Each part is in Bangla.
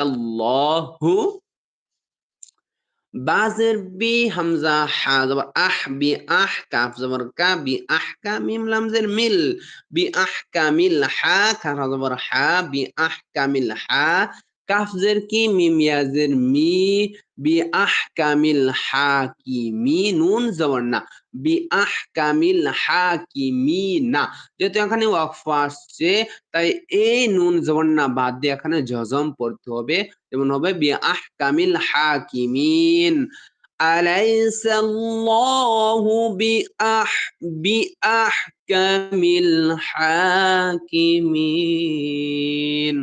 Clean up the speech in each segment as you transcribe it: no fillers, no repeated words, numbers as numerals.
আল্লাহু বাজের বি হামজা হা জবর আহ বি আহ কাফ জবর কা বি আহ কা মিম লামজের মিল বি আহ কামিল হা কাফ জবর হা বি আহ কামিল হা কাফ জের কি মিম ইয়াজের মি বি আহ কামিল হা কি মি নুন জবর না বি আহ কামিল হা কি মি না যেহেতু এখানে ওয়াকফ আসছে তাই এই নুন জবর না বাদ দিয়ে এখানে জজম পড়তে হবে যেমন হবে বি আহ কামিল হাকিমিন أليس الله بأحكم الحاكمين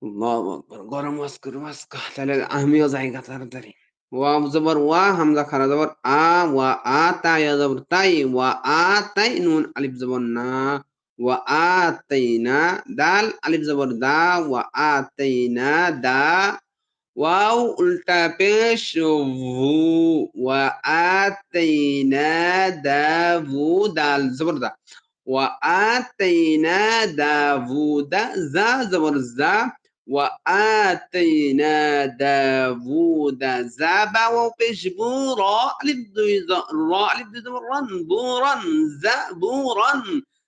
আল্লাহু আকবার গরম ওয়াজ তাহলে আমিও জায়গা তাড়াতাড়ি ওয়া জবর ওয়া হামজা খারা জবর ওয়া তা ইয়া জবর তাই ওয়া তাই নুন আলিফ জবর না ওয়া আতাইনা দাল আলিফ জবর দা ওয়া আতাইনা দা ওয়াও উল্টা পেশ ভু ওয়া আতাইনা দাভু দাল জবর দা ওয়া আতাইনা দাভুদা জা জবর জা ওয়া আতাইনা দাভুদা জাবা পেশ বু র আলিফ দুই র আলিফ দুই জবর রান বুরান জা বুরান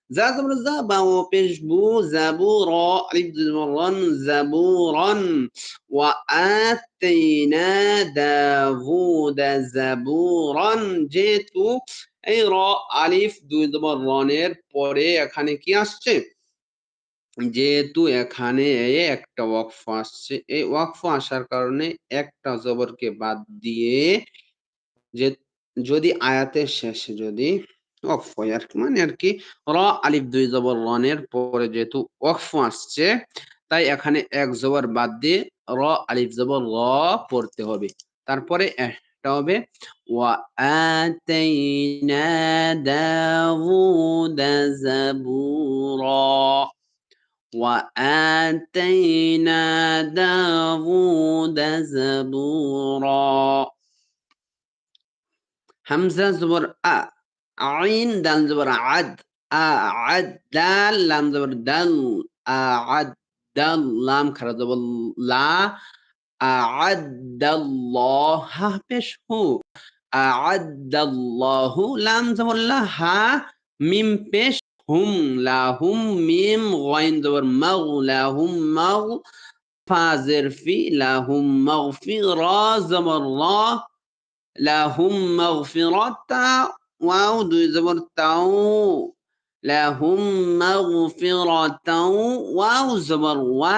জা জবর জা বা পেশ বু জাবুরা আলিফ দুই জবর রান জাবুরান وآتينا داوود زبورا যেহেতু এই র আলিফ দুই জবর রনের পরে এখানে কি আসছে যেহেতু এখানে একটা ওয়াকফ আসছে এই ওয়াকফ আসার কারণে একটা জবরকে বাদ দিয়ে যে যদি আয়াতের শেষে যদি ওয়াকফ হয় আর কি মানে আর কি র আলিফ দুই জবর রনের পরে যেহেতু ওয়াকফ আসছে তাই এখানে এক জবর বাদ দিয়ে র আলিফ জবর র পড়তে হবে তারপরে একটা হবে ওয়া আতাইনা দাউদা জাবুরা ওয়া আতাইনা দাউদা জাবুরা হামজা জবর আইন দাল জবর আদ আদ দাল লাম জবর দাল আদ দাল লাম খারা জবর লা আ'আদাল্লাহ হা পেশ হু আ'আদাল্লাহু লাম জবর লা হা মিম পেশ হুম লাহুম মিম গাইন জবর মাগ লাহুম মাগ ফা জের ফি লাহুম মাগফিরা জবর রা লাহুম মাগফিরাতা ওয়াও দুই জবর তাও লাহুম মাগফিরাতাও ওয়াও জবর ওয়া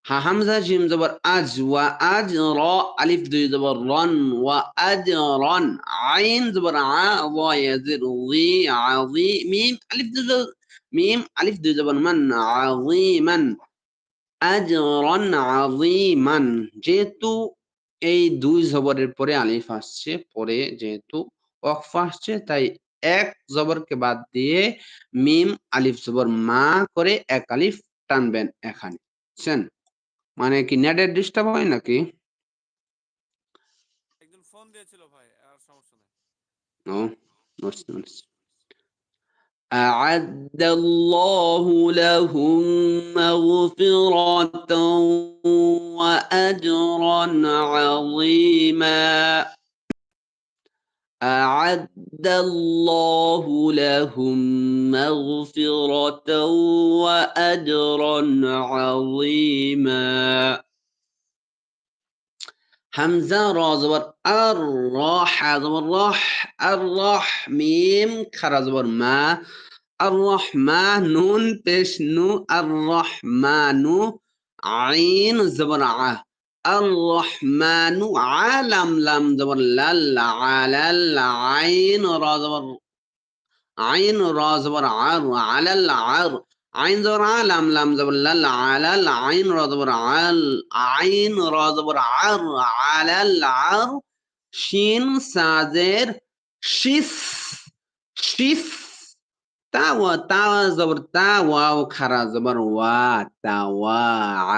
হামজা জিম জবর আজ ওয়া আজ র আলিফ দুই জবর রন ওয়া আজ রন আইন জবর ওয়া ইয়াজির জি আজি মিম আলিফ দুই জবর মান আজিমান আজরান আজিমান যেহেতু এই দুই জবরের পরে আলিফ আসছে পরে যেহেতু ওয়াকফ আসছে তাই এক জবরকে বাদ দিয়ে মিম আলিফ জবর মা করে এক আলিফ টানবেন এখানে বুঝছেন মানে কি নেটের ডিস্টার্ব হয় নাকি একজন ফোন দিয়েছিল ভাই, আর সমস্যা নেই। ও বুঝতে পেরেছি أعد الله لهم مغفرة وأجرا عظيما أعد الله لهم مغفرة وأجرا عظيما হামজা র জবর আর র হা জবর রহ আর রহ মিম খারা জবর মা আর রহমা নুন পেশ নু আর রহমানু আইন জবর আ আর রহমানু আলাম লাম জবর লাল আলাল আইন র জবর আইন র জবর আর আলাল আর আইন জবর আলাম লাম জবর লাল আলাল আইন র জবর আল আইন র জবর আর আলাল আর শিন সাজের শিস শিস তা জবর তা ওয়াও খারা জবর ওয়া তাওয়া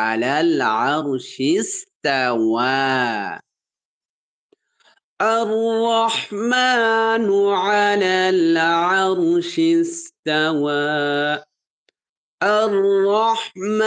আলাল আরশি ইস্তাওয়া الرحمن على العرش استوى الرحمن